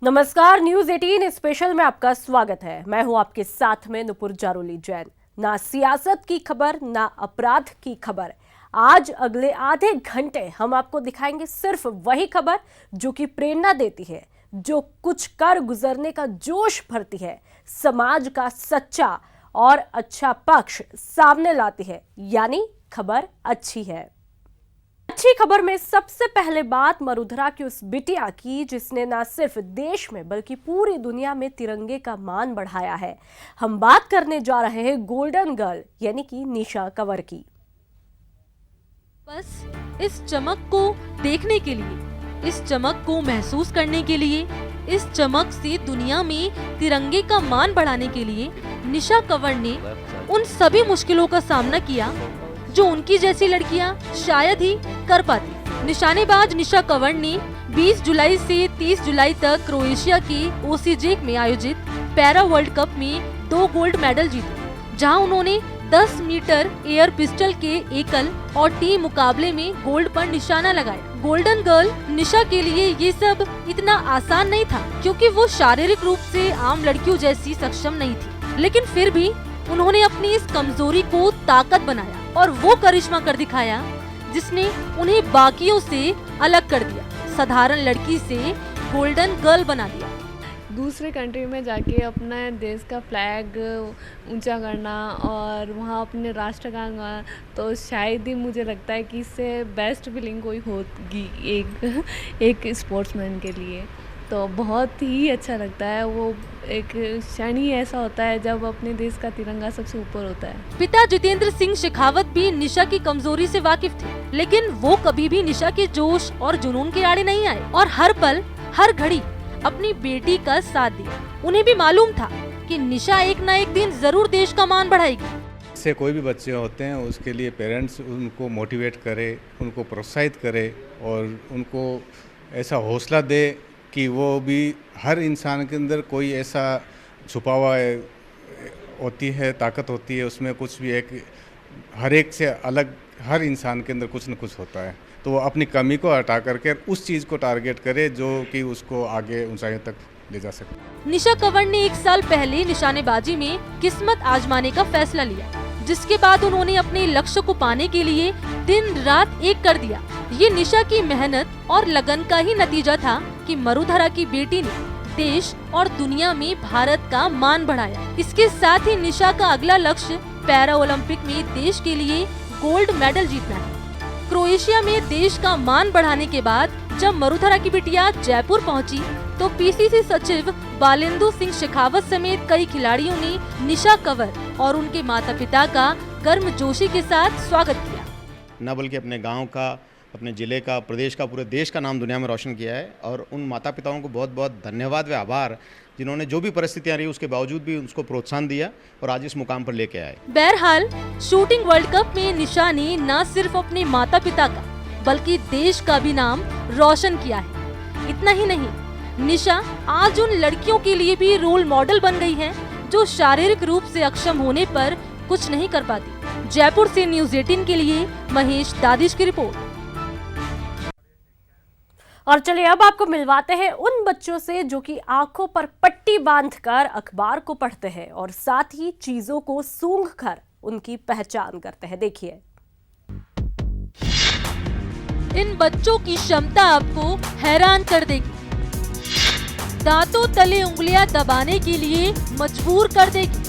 नमस्कार, news 18 special में आपका स्वागत है। मैं हूं आपके साथ में नुपुर जारोली जैन। ना सियासत की खबर, ना अपराध की खबर। आज अगले आधे घंटे हम आपको दिखाएंगे सिर्फ वही खबर जो कि प्रेरणा देती है, जो कुछ कर गुजरने का जोश भरती है, समाज का सच्चा और अच्छा पक्ष सामने लाती है, यानी खबर अच्छी है। अच्छी खबर में सबसे पहले बात मरुधरा की उस बिटिया की जिसने न सिर्फ देश में बल्कि पूरी दुनिया में तिरंगे का मान बढ़ाया है। हम बात करने जा रहे हैं गोल्डन गर्ल यानी कि निशा कंवर की। बस इस चमक को देखने के लिए, इस चमक को महसूस करने के लिए, इस चमक से दुनिया में तिरंगे का मान बढ़ाने के लिए निशा कंवर ने उन सभी मुश्किलों का सामना किया जो उनकी जैसी लड़कियां शायद ही कर पाती। निशानेबाज निशा कंवर ने 20 जुलाई से 30 जुलाई तक क्रोएशिया के ओसीजेक में आयोजित पैरा वर्ल्ड कप में 2 गोल्ड मेडल जीते, जहां उन्होंने 10 मीटर एयर पिस्टल के एकल और टीम मुकाबले में गोल्ड पर निशाना लगाया। गोल्डन गर्ल निशा के लिए ये सब इतना आसान नहीं था, क्योंकि वो शारीरिक रूप से आम लड़कियों जैसी सक्षम नहीं थी, लेकिन फिर भी उन्होंने अपनी इस कमजोरी को ताकत बनाया और वो करिश्मा कर दिखाया जिसने उन्हें बाकियों से अलग कर दिया, साधारण लड़की से गोल्डन गर्ल बना दिया। दूसरे कंट्री में जाके अपने देश का फ्लैग ऊंचा करना और वहाँ अपने राष्ट्रगान गाना, तो शायद ही मुझे लगता है कि इससे बेस्ट फीलिंग कोई होगी एक स्पोर्ट्समैन के लिए। तो बहुत ही अच्छा लगता है। वो एक क्षण ही ऐसा होता है जब अपने देश का तिरंगा सबसे ऊपर होता है। पिता जितेंद्र सिंह शेखावत भी निशा की कमजोरी से वाकिफ थे, लेकिन वो कभी भी निशा के जोश और जुनून के आड़े नहीं आए और हर पल हर घड़ी अपनी बेटी का साथ दिया। उन्हें भी मालूम था कि निशा एक न एक दिन जरूर देश का मान बढ़ाएगी। से कोई भी बच्चे होते हैं उसके लिए पेरेंट्स उनको मोटिवेट करे, उनको प्रोत्साहित करे और उनको ऐसा हौसला दे कि वो भी हर इंसान के अंदर कोई ऐसा छुपा हुआ होती है, ताकत होती है, उसमें कुछ भी एक हर एक से अलग हर इंसान के अंदर कुछ न कुछ होता है, तो वो अपनी कमी को हटा करके उस चीज़ को टारगेट करे जो कि उसको आगे ऊंचाइयों तक ले जा सके। निशा कंवर ने 1 साल पहले निशानेबाजी में किस्मत आजमाने का फैसला लिया, जिसके बाद उन्होंने अपने लक्ष्य को पाने के लिए दिन रात एक कर दिया। ये निशा की मेहनत और लगन का ही नतीजा था कि मरुधरा की बेटी ने देश और दुनिया में भारत का मान बढ़ाया। इसके साथ ही निशा का अगला लक्ष्य पैरा ओलंपिक में देश के लिए गोल्ड मेडल जीतना है। क्रोएशिया में देश का मान बढ़ाने के बाद जब मरुधरा की बिटिया जयपुर पहुंची, तो पीसीसी सचिव बालेंदु सिंह शेखावत समेत कई खिलाड़ियों ने निशा कंवर और उनके माता पिता का गर्मजोशी के साथ स्वागत किया। न बल्कि अपने गांव का, अपने ज़िले का, प्रदेश का, पूरे देश का नाम दुनिया में रोशन किया है और उन माता पिताओं को बहुत बहुत धन्यवाद व आभार, जिन्होंने जो भी परिस्थितियां रही उसके बावजूद भी उसको प्रोत्साहन दिया और आज इस मुकाम पर लेके आए। बहरहाल शूटिंग वर्ल्ड कप में निशा ने न सिर्फ अपने माता पिता का बल्कि देश का भी नाम रोशन किया है। इतना ही नहीं, निशा आज उन लड़कियों के लिए भी रोल मॉडल बन गई है जो शारीरिक रूप से अक्षम होने पर कुछ नहीं कर पाती। जयपुर से न्यूज 18 के लिए महेश दादिश की रिपोर्ट। और चलिए अब आपको मिलवाते हैं उन बच्चों से जो कि आंखों पर पट्टी बांधकर अखबार को पढ़ते हैं और साथ ही चीजों को सूंघकर उनकी पहचान करते हैं। देखिए, इन बच्चों की क्षमता आपको हैरान कर देगी, दांतों तले उंगलियां दबाने के लिए मजबूर कर देगी।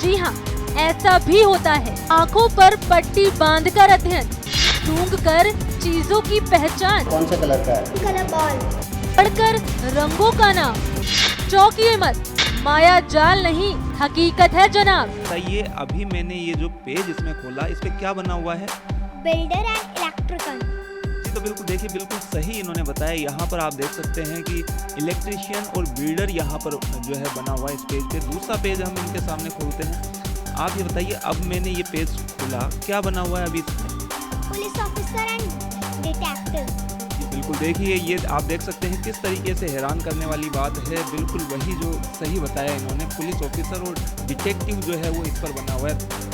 जी हाँ, ऐसा भी होता है। आंखों पर पट्टी बांधकर अध्ययन, सूंघकर चीजों की पहचान, कौन सा कलर का है? कलर बॉल, पढ़कर रंगों का नाम। चौंकिए मत, माया जाल नहीं, हकीकत है जनाब। बताइए, अभी मैंने ये जो पेज इसमें खोला, इस पे क्या बना हुआ है? Builder and electrical. तो बिल्कुल देखिए, बिल्कुल सही इन्होंने बताया। यहाँ पर आप देख सकते हैं कि इलेक्ट्रिशियन और बिल्डर यहाँ पर जो है बना हुआ है इस पेज पे। दूसरा पेज हम इनके सामने खोलते हैं। आप ये बताइए, अब मैंने ये पेज खोला, क्या बना हुआ है अभी इसमें? Police officer and detective. बिल्कुल देखिए, ये आप देख सकते हैं किस तरीके से हैरान करने वाली बात है। बिल्कुल वही जो सही बताया इन्होंने, पुलिस ऑफिसर और डिटेक्टिव जो है वो इस पर बना हुआ है।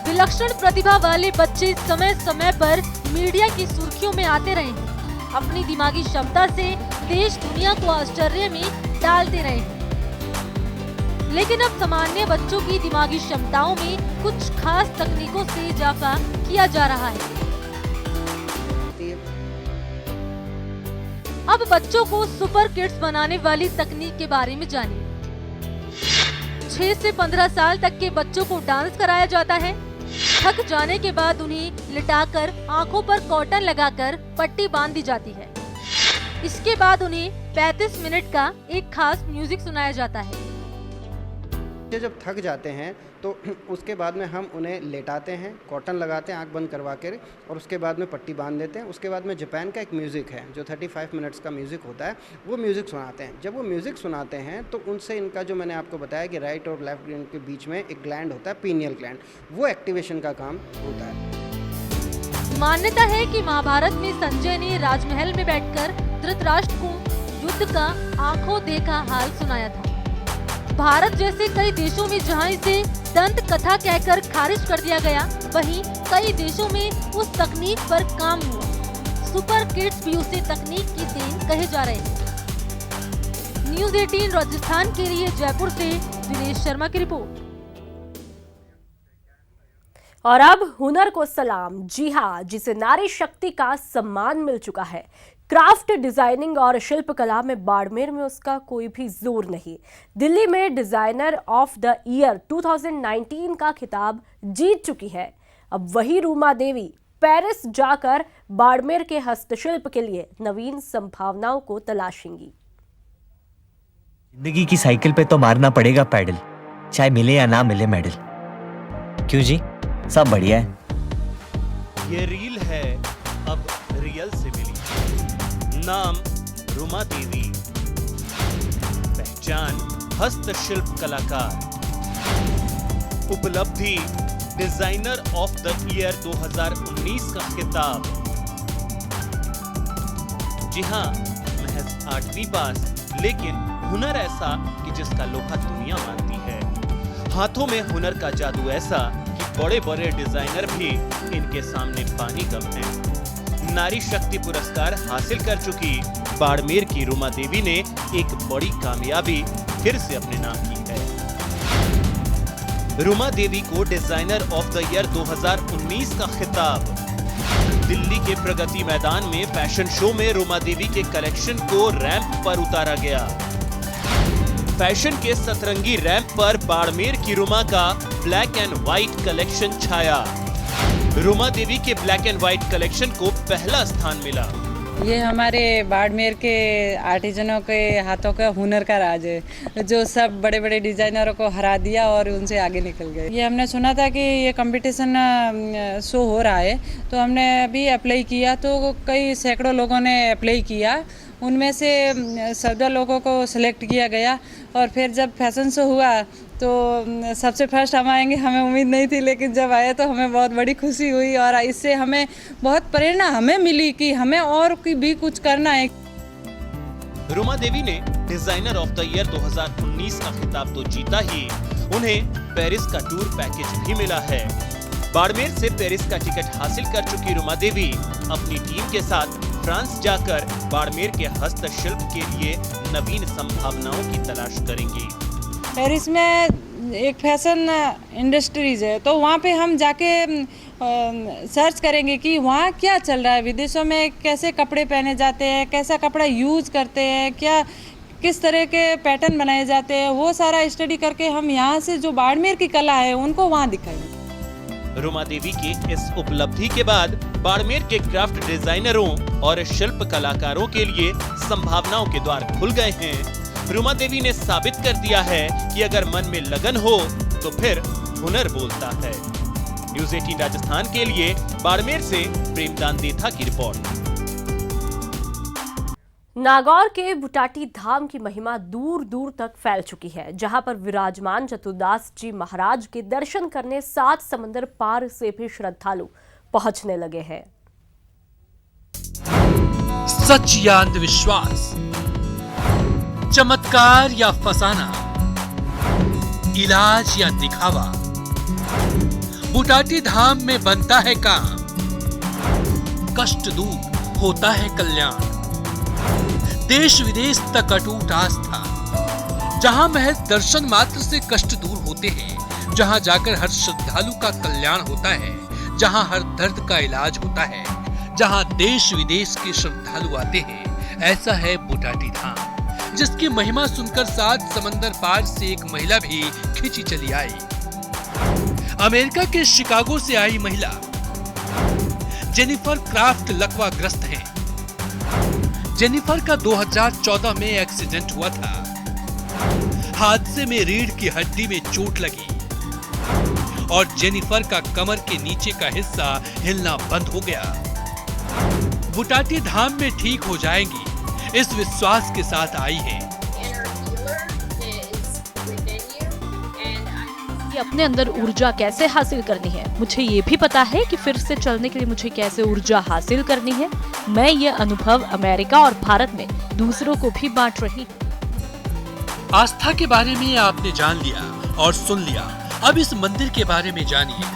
विलक्षण प्रतिभा वाले बच्चे समय समय पर मीडिया की सुर्खियों में आते रहे हैं। अपनी दिमागी क्षमता से देश दुनिया को आश्चर्य में डालते रहे हैं। लेकिन अब सामान्य बच्चों की दिमागी क्षमताओं में कुछ खास तकनीकों से इजाफा किया जा रहा है। अब बच्चों को सुपर किड्स बनाने वाली तकनीक के बारे में जानिए। 6 से 15 साल तक के बच्चों को डांस कराया जाता है। थक जाने के बाद उन्हें लिटाकर आंखों पर कॉटन लगाकर पट्टी बांध दी जाती है। इसके बाद उन्हें 35 मिनट का एक खास म्यूजिक सुनाया जाता है। जब थक जाते हैं तो उसके बाद में हम उन्हें लेटाते हैं, कॉटन लगाते हैं आंख बंद करवा कर, और उसके बाद में पट्टी बांध देते हैं। उसके बाद में जापान का एक म्यूज़िक है जो 35 मिनट्स का म्यूज़िक होता है, वो म्यूज़िक सुनाते हैं। जब वो म्यूज़िक सुनाते हैं तो उनसे इनका जो मैंने आपको बताया कि राइट और लेफ्ट ब्रेन के बीच में एक ग्लैंड होता है, पीनियल ग्लैंड, वो एक्टिवेशन का काम होता है। मान्यता है कि महाभारत में संजय ने राजमहल में बैठकर धृतराष्ट्र को युद्ध का आंखों देखा हाल सुनाया था। भारत जैसे कई देशों में जहां इसे दंत कथा कहकर खारिज कर दिया गया, वहीं कई देशों में उस तकनीक पर काम हुआ। सुपर किड्स भी उसे तकनीक की देन कहे जा रहे हैं। न्यूज़ 18 राजस्थान के लिए जयपुर से दिनेश शर्मा की रिपोर्ट। और अब हुनर को सलाम। जी हाँ, जिसे नारी शक्ति का सम्मान मिल चुका है। क्राफ्ट डिजाइनिंग और शिल्पकला में बाड़मेर में उसका कोई भी जोर नहीं। दिल्ली में डिजाइनर ऑफ द ईयर 2019 का खिताब जीत चुकी है। अब वही रूमा देवी पेरिस जाकर बाड़मेर के हस्तशिल्प के लिए नवीन संभावनाओं को तलाशेंगी। जिंदगी की साइकिल पे तो मारना पड़ेगा पैडल, चाहे मिले या ना मिले मेडल। क्यों जी, सब बढ़िया है। ये रील है अब रियल से मिली। नाम रुमा देवी, पहचान हस्तशिल्प कलाकार, उपलब्धि डिजाइनर ऑफ द ईयर 2019 का खिताब। जी हाँ, महज 8वीं पास, लेकिन हुनर ऐसा कि जिसका लोहा दुनिया मानती है। हाथों में हुनर का जादू ऐसा कि बड़े बड़े डिजाइनर भी इनके सामने पानी कम है। नारी शक्ति पुरस्कार हासिल कर चुकी बाड़मेर की रुमा देवी ने एक बड़ी कामयाबी फिर से अपने नाम की है। रुमा देवी को डिजाइनर ऑफ द ईयर 2019 का खिताब। दिल्ली के प्रगति मैदान में फैशन शो में रुमा देवी के कलेक्शन को रैंप पर उतारा गया। फैशन के सतरंगी रैंप पर बाड़मेर की रुमा का ब्लैक एंड व्हाइट कलेक्शन छाया। रुमा देवी के ब्लैक एंड व्हाइट कलेक्शन को पहला स्थान मिला। ये हमारे बाड़मेर के आर्टिजनों के हाथों का हुनर का राज है, जो सब बड़े बड़े डिजाइनरों को हरा दिया और उनसे आगे निकल गए। ये हमने सुना था कि ये कंपटीशन शो हो रहा है, तो हमने अभी अप्लाई किया, तो कई सैकड़ों लोगों ने अप्लाई किया। उनमें से 14 लोगों को सिलेक्ट किया गया, और फिर जब फैशन शो हुआ तो सबसे फर्स्ट हम आएंगे, हमें उम्मीद नहीं थी, लेकिन जब आए तो हमें बहुत बड़ी खुशी हुई, और इससे हमें बहुत प्रेरणा हमें मिली कि हमें और भी कुछ करना है। रुमा देवी ने डिजाइनर ऑफ द ईयर 2019 का खिताब तो जीता ही, उन्हें पेरिस का टूर पैकेज भी मिला है। बाड़मेर से पेरिस का टिकट हासिल कर चुकी रुमा देवी अपनी टीम के साथ फ्रांस जाकर बाड़मेर के हस्तशिल्प के लिए नवीन संभावनाओं की तलाश करेंगी। पेरिस में एक फैशन इंडस्ट्रीज है, तो वहाँ पे हम जाके सर्च करेंगे कि वहाँ क्या चल रहा है, विदेशों में कैसे कपड़े पहने जाते हैं, कैसा कपड़ा यूज करते हैं, क्या किस तरह के पैटर्न बनाए जाते हैं, वो सारा स्टडी करके हम यहाँ से जो बाड़मेर की कला है उनको वहाँ दिखाएंगे। रुमा देवी की इस उपलब्धि के बाद बाड़मेर के क्राफ्ट डिजाइनरों और शिल्प कलाकारों के लिए संभावनाओं के द्वार खुल गए हैं। रुमा देवी ने साबित कर दिया है कि अगर मन में लगन हो तो फिर हुनर बोलता है। न्यूज़ 18 राजस्थान के लिए बाड़मेर से प्रेमदान देथा की रिपोर्ट। नागौर के बुटाटी धाम की महिमा दूर दूर तक फैल चुकी है, जहां पर विराजमान चतुर्दास जी महाराज के दर्शन करने 7 समंदर पार से भी श्रद्धालु पहुंचने लगे हैं। सच या अंधविश्वास, चमत्कार या फसाना, इलाज या दिखावा, बुटाटी धाम में बनता है काम। कष्ट दूर, होता है कल्याण। देश विदेश तक अटूट आस्था, जहां महज दर्शन मात्र से कष्ट दूर होते हैं, जहां जाकर हर श्रद्धालु का कल्याण होता है, जहां हर दर्द का इलाज होता है, जहां देश विदेश के श्रद्धालु आते हैं, ऐसा है बुटाटी धाम, जिसकी महिमा सुनकर 7 समंदर पार से एक महिला भी खिंची चली आई। अमेरिका के शिकागो से आई महिला जेनिफर क्राफ्ट लकवा ग्रस्त हैं। जेनिफर का 2014 में एक्सीडेंट हुआ था। हादसे में रीढ़ की हड्डी में चोट लगी और जेनिफर का कमर के नीचे का हिस्सा हिलना बंद हो गया। बुटाटी धाम में ठीक हो जाएंगी, इस विश्वास के साथ आई है। अपने अंदर ऊर्जा कैसे हासिल करनी है, मुझे ये भी पता है कि फिर से चलने के लिए मुझे कैसे ऊर्जा हासिल करनी है। मैं ये अनुभव अमेरिका और भारत में दूसरों को भी बांट रही हूँ। आस्था के बारे में आपने जान लिया और सुन लिया, अब इस मंदिर के बारे में जानिए,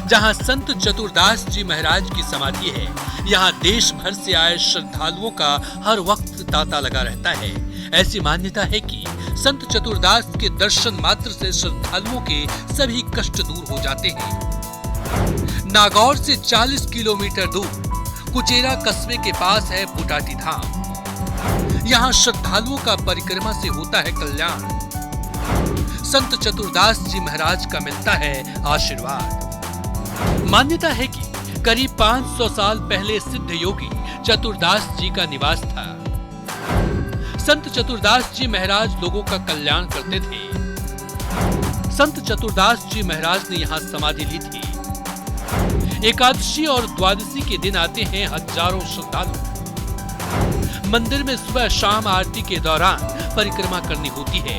जहाँ संत चतुरदास जी महाराज की समाधि है। यहाँ देश भर से आए श्रद्धालुओं का हर वक्त तांता लगा रहता है। ऐसी मान्यता है कि संत चतुरदास के दर्शन मात्र से श्रद्धालुओं के सभी कष्ट दूर हो जाते हैं। नागौर से 40 किलोमीटर दूर कुचेरा कस्बे के पास है बुटाटी धाम। यहाँ श्रद्धालुओं का परिक्रमा से होता है कल्याण। संत चतुरदास जी महाराज का मिलता है आशीर्वाद। मान्यता है कि करीब 500 साल पहले सिद्ध योगी चतुरदास जी का निवास था। संत चतुरदास जी महाराज लोगों का कल्याण करते थे। संत चतुरदास जी महाराज ने यहाँ समाधि ली थी। एकादशी और द्वादशी के दिन आते हैं हजारों श्रद्धालु। मंदिर में सुबह शाम आरती के दौरान परिक्रमा करनी होती है।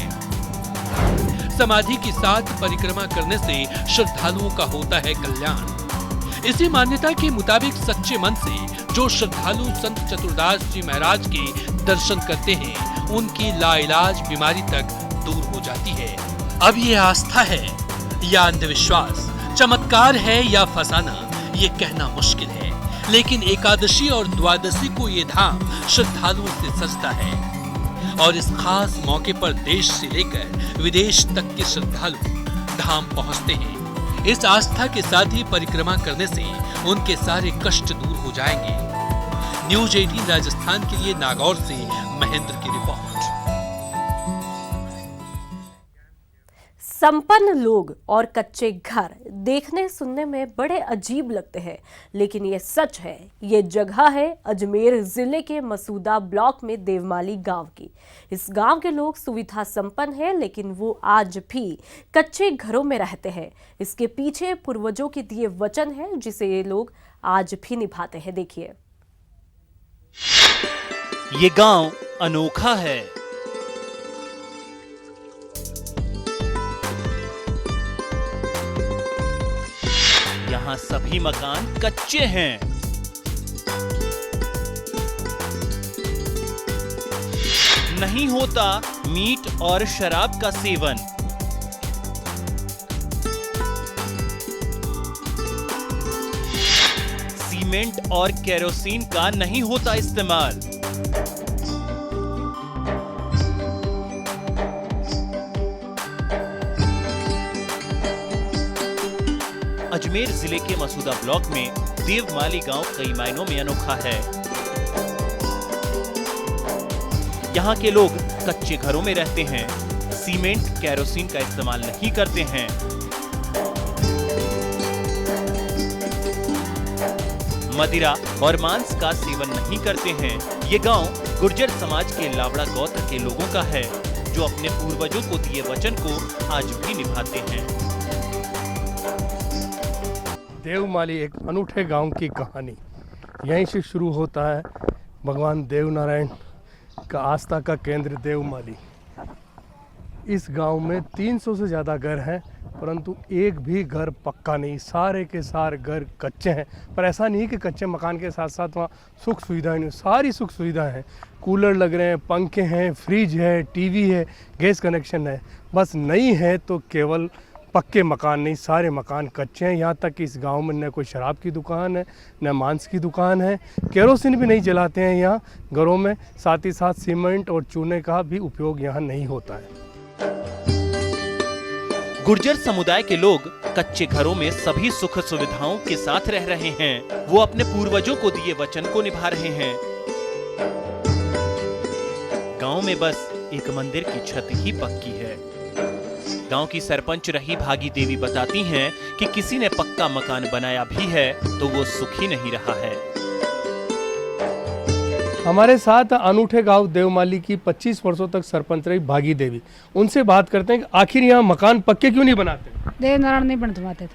समाधि की साथ परिक्रमा करने से श्रद्धालुओं का होता है कल्याण। इसी मान्यता के मुताबिक सच्चे मन से जो श्रद्धालु संत चतुरदास जी महाराज के दर्शन करते हैं, उनकी लाइलाज बीमारी तक दूर हो जाती है। अब ये आस्था है या अंधविश्वास, चमत्कार है या फसाना, ये कहना मुश्किल है। लेकिन एकादशी और द्वादशी को ये धाम श्रद्धालुओं से सजता है और इस खास मौके पर देश से लेकर विदेश तक के श्रद्धालु धाम पहुंचते हैं। इस आस्था के साथ ही परिक्रमा करने से उनके सारे कष्ट दूर हो जाएंगे। न्यूज 18 राजस्थान के लिए नागौर से महेंद्र की रिपोर्ट। संपन्न लोग और कच्चे घर देखने सुनने में बड़े अजीब लगते हैं, लेकिन ये सच है। ये जगह है अजमेर जिले के मसूदा ब्लॉक में देवमाली गांव की। इस गांव के लोग सुविधा संपन्न हैं, लेकिन वो आज भी कच्चे घरों में रहते हैं। इसके पीछे पूर्वजों के दिए वचन है, जिसे ये लोग आज भी निभाते हैं। देखिए, ये गांव अनोखा है। यहाँ सभी मकान कच्चे हैं। नहीं होता मीट और शराब का सेवन। सीमेंट और केरोसिन का नहीं होता इस्तेमाल। अजमेर जिले के मसूदा ब्लॉक में देवमाली गांव कई मायनों में अनोखा है। यहाँ के लोग कच्चे घरों में रहते हैं, सीमेंट केरोसिन का इस्तेमाल नहीं करते हैं। मदिरा और मांस का सेवन नहीं करते हैं। ये गांव गुर्जर समाज के लावड़ा गोत्र के लोगों का है, जो अपने पूर्वजों को दिए वचन को आज भी निभाते हैं। देवमाली एक अनूठे गांव की कहानी यहीं से शुरू होता है। भगवान देवनारायण का आस्था का केंद्र देवमाली। इस गांव में 300 से ज़्यादा घर हैं, परंतु एक भी घर पक्का नहीं। सारे के सारे घर कच्चे हैं। पर ऐसा नहीं कि कच्चे मकान के साथ साथ वहाँ सुख सुविधाएं नहीं, सारी सुख सुविधाएं हैं। कूलर लग रहे हैं, पंखे हैं, फ्रिज है, टीवी है, गैस कनेक्शन है। बस नहीं है तो केवल पक्के मकान नहीं, सारे मकान कच्चे हैं। यहाँ तक कि इस गांव में न कोई शराब की दुकान है, न मांस की दुकान है। केरोसिन भी नहीं जलाते हैं यहाँ घरों में। साथ ही साथ सीमेंट और चूने का भी उपयोग यहाँ नहीं होता है। गुर्जर समुदाय के लोग कच्चे घरों में सभी सुख सुविधाओं के साथ रह रहे हैं। वो अपने पूर्वजों को दिए वचन को निभा रहे हैं। गांव में बस एक मंदिर की छत ही पक्की है। गांव की सरपंच रही भागी देवी बताती हैं कि किसी ने पक्का मकान बनाया भी है तो वो सुखी नहीं रहा है। हमारे साथ अनूठे गांव देवमाली की 25 वर्षों तक सरपंच रही भागी देवी। उनसे बात करते हैं कि आखिर यहाँ मकान पक्के क्यों नहीं बनाते? देवनारायण नहीं बनवाते था,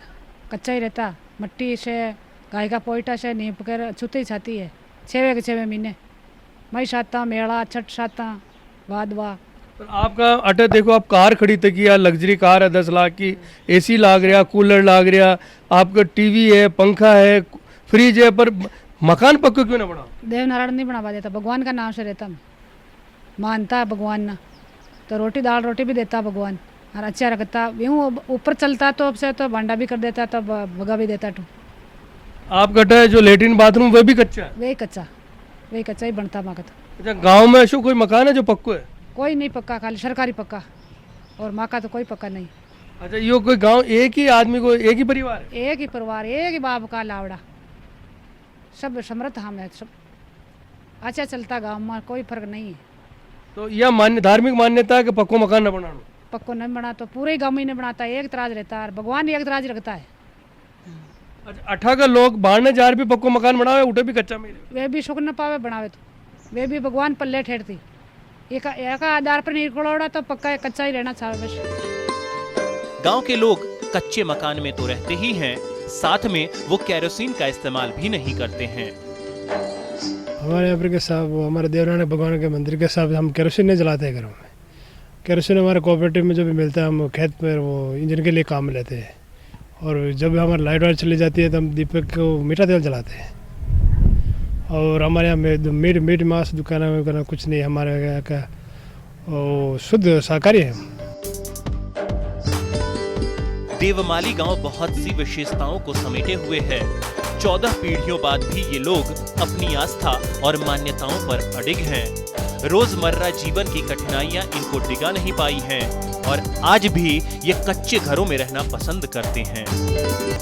कच्चा ही रहता। मट्टी से गाय का पोइटा से नींप कर छुते ही छाती है। 6 के 6 महीने मई साता मेला छठ साता भादवा। आपका अटर देखो, आप कार खड़ी तक किया, लग्जरी कार है 10 लाख की, एसी लाग रहा, कूलर लाग रहा, आपका टीवी है, पंखा है, फ्रिज है, पर मकान पक्का क्यों ना बना? देवनारायण नहीं बनवा देता, भगवान का नाम से रहता। मानता है भगवान ना, तो रोटी दाल रोटी भी देता भगवान और अच्छा रखता। यूँ ऊपर चलता तो अब से तो भांडा भी कर देता, तो भगा भी देता। तो आप कटा है जो लेटरिन बाथरूम वह भी कच्चा है? वही कच्चा ही बनता माँ का। अच्छा, गाँव में ऐसा कोई मकान है जो पक्को है? कोई नहीं पक्का, खाली सरकारी पक्का, और माँ का तो कोई पक्का नहीं। अच्छा, ये कोई गांव एक ही आदमी को, एक ही परिवार है? एक ही परिवार, एक ही बाप का लावड़ा, सब समृद्ध हम है, सब अच्छा चलता गाँव में, कोई फर्क नहीं है। तो यह धार्मिक मान्यता है कि पक्को मकान न बनाना? पक्को नहीं बना तो पूरे गाँव में नहीं बनाता, एक तराज रहता है, भगवान एक तराज रखता है। अच्छा, 18 का लोग बाढ़ जा रहे भी पक्को मकान बनावे, उठे भी कच्चा में, वे भी सुख न पावे बनावे, तो वे भी भगवान पल्ले ठहरती। एक आधार पर नहीं खोड़ा तो पक्का कच्चा ही रहना चाहिए बस। गांव के लोग कच्चे मकान में तो रहते ही हैं, साथ में वो केरोसिन का इस्तेमाल भी नहीं करते हैं। हमारे यहाँ पर के साहब, हमारे देवनारायण भगवान के मंदिर के साहब, हम केरोसिन नहीं जलाते हैं घरों में। केरोसिन हमारे कोऑपरेटिव में जो भी मिलता है, हम खेत पर वो इंजन के लिए काम में लेते हैं। और जब हमारी लाइट वाइट चली जाती है तो हम दीपक को मीठा तेल जलाते हैं। और हमारे यहाँ मीट मांस दुकान में कुछ नहीं, हमारे यहाँ का शुद्ध शाकाहारी है। देवमाली गांव बहुत सी विशेषताओं को समेटे हुए है। 14 पीढ़ियों बाद भी ये लोग अपनी आस्था और मान्यताओं पर अडिग हैं। रोजमर्रा जीवन की कठिनाइयां इनको डिगा नहीं पाई हैं और आज भी ये कच्चे घरों में रहना पसंद करते हैं।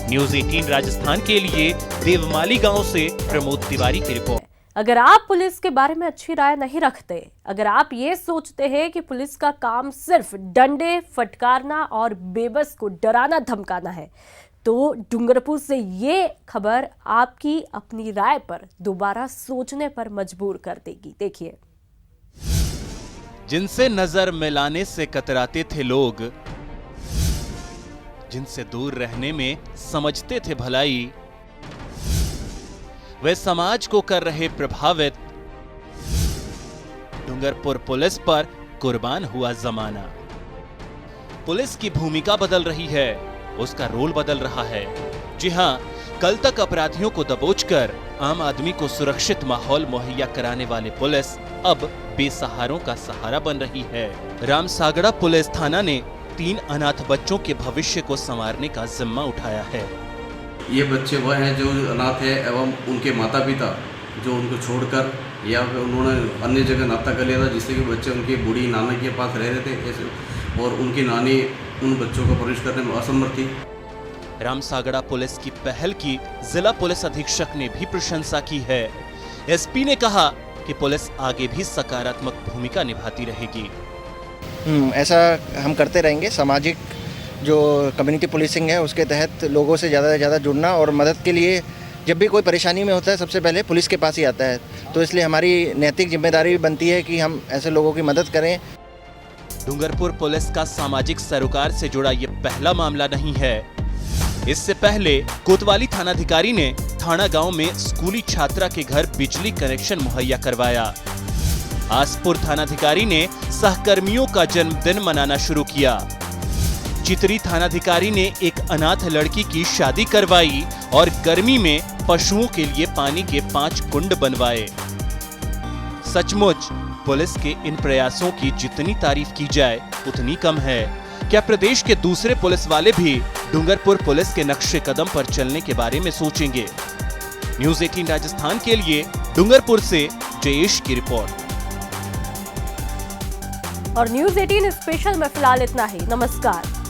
न्यूज़ 18 राजस्थान के लिए देवमाली गांव से प्रमोद तिवारी की रिपोर्ट। अगर आप पुलिस के बारे में अच्छी राय नहीं रखते, अगर आप ये सोचते हैं कि पुलिस का काम सिर्फ डंडे फटकारना और बेबस को डराना धमकाना है, तो डूंगरपुर से ये खबर आपकी अपनी राय पर दोबारा सोचने पर मजबूर कर देगी। देखिए, जिनसे नजर मिलाने से कतराते थे लोग, जिनसे दूर रहने में समझते थे भलाई, वे समाज को कर रहे प्रभावित। डूंगरपुर पुलिस पर कुर्बान हुआ जमाना। पुलिस की भूमिका बदल रही है, उसका रोल बदल रहा है। जी हां, कल तक अपराधियों को दबोचकर आम आदमी को सुरक्षित माहौल मुहैया कराने वाले पुलिस अब बेसहारों का सहारा बन रही है। रामसागड़ा पुलिस थाना ने 3 अनाथ बच्चों के भविष्य को संवारने का जिम्मा उठाया है। ये बच्चे वह हैं जो अनाथ है एवं उनके माता पिता जो उनको छोड़कर या उन्होंने अन्य जगह नाता कर लिया था, जिससे कि बच्चे उनकी बूढ़ी नाना के पास रह रहे थे और उनकी नानी उन बच्चों को परवरिश करने में असमर्थ थी। रामसागड़ा पुलिस की पहल की जिला पुलिस अधीक्षक ने भी प्रशंसा की है। एसपी ने कहा कि पुलिस आगे भी सकारात्मक भूमिका निभाती रहेगी। ऐसा हम करते रहेंगे। सामाजिक जो कम्युनिटी पुलिसिंग है उसके तहत लोगों से ज़्यादा जुड़ना और मदद के लिए जब भी कोई परेशानी में होता है सबसे पहले पुलिस के पास ही आता है। तो इसलिए हमारी नैतिक जिम्मेदारी भी बनती है कि हम ऐसे लोगों की मदद करें। डूंगरपुर पुलिस का सामाजिक सरोकार से जुड़ा ये पहला मामला नहीं है। इससे पहले कोतवाली थानाधिकारी ने थाना गांव में स्कूली छात्रा के घर बिजली कनेक्शन मुहैया करवाया। आसपुर थानाधिकारी ने सहकर्मियों का जन्मदिन मनाना शुरू किया। चितरी थानाधिकारी ने एक अनाथ लड़की की शादी करवाई और गर्मी में पशुओं के लिए पानी के 5 कुंड बनवाए। सचमुच पुलिस के इन प्रयासों की जितनी तारीफ की जाए उतनी कम है, क्या प्रदेश के दूसरे पुलिस वाले भी डूंगरपुर पुलिस के नक्शे कदम पर चलने के बारे में सोचेंगे? न्यूज़ 18 राजस्थान के लिए डूंगरपुर से जयेश की रिपोर्ट। और न्यूज़ 18 स्पेशल में फिलहाल इतना ही। नमस्कार।